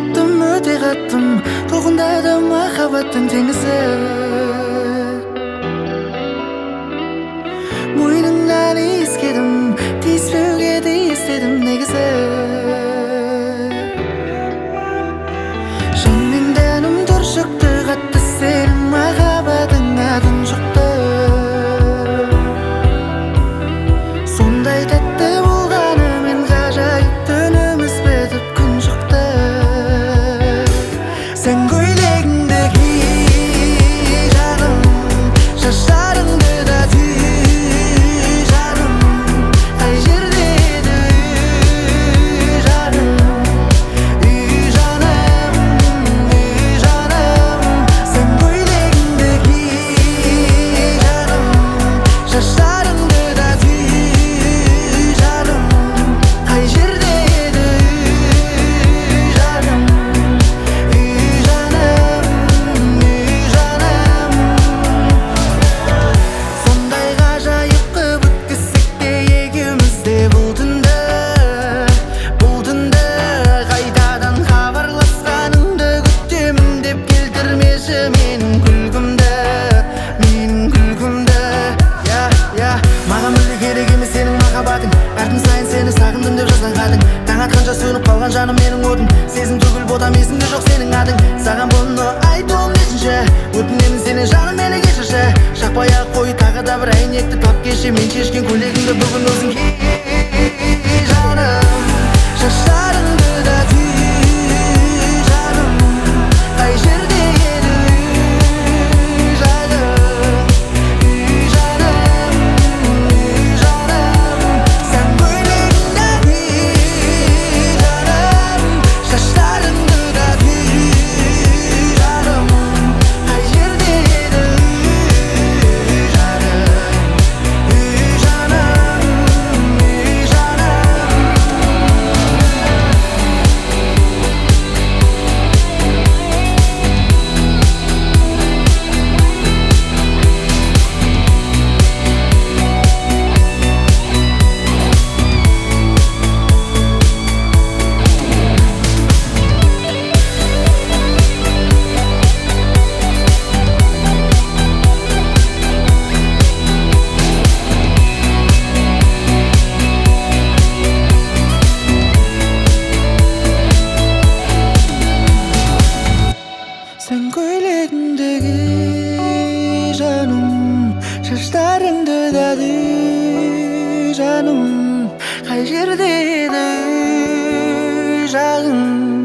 өте қаттым толқындады махаббаттың теңізі. мойныңнан иіскедім, тиіспеуге де істедім негізі. жанмен тәнім түршікті, қатты сенің махаббатың адын жұқты. сондай тәтті болғанымен ғажайып түніміз бітіп күн шықты. сен көйлегіңді ки жаным, шаштарыңды да түй жаным, қай жерде еді үй жаным, үй жаным, үй жаным. сен көйлегіңді ки жаным, шаштарыңды да түй жаным, қай жерде еді үй жаным, үй жаным, үй жаным. сондай ғажайып қып өткізсек те екеуміз де бұл түнді қайтадан хабарласқаныңды күтемін деп келтірмеші менің күлкімді. маған мүлде керек емес сенің махаббатың, әр түн сайын сені сағындым деп жазған хатың. таң атқанша сөніп қалған жаным менің отым, сезім төгіл ботам, есімде жоқ сенің атың. саған бұны айту ол нешінші, өтінемін сенен жаным мені кешірші. шақпай-ақ қой тағы да бір әйнекті тап кеше, мен шешкен көйлегіңді бүгін өзің ки жаным, шаштарыңды да түй жаным, қай жерде еді үй жаным, үй жаным, үй жаным. сен көйлегіңді ки жаным, шаштарыңды да түй жаным, қай жерде еді үй жаным, үй жаным, үй жаным. сен көйлегіңді ки жаным, шаштарыңды да түй жаным, қай жерде еді үй жаным.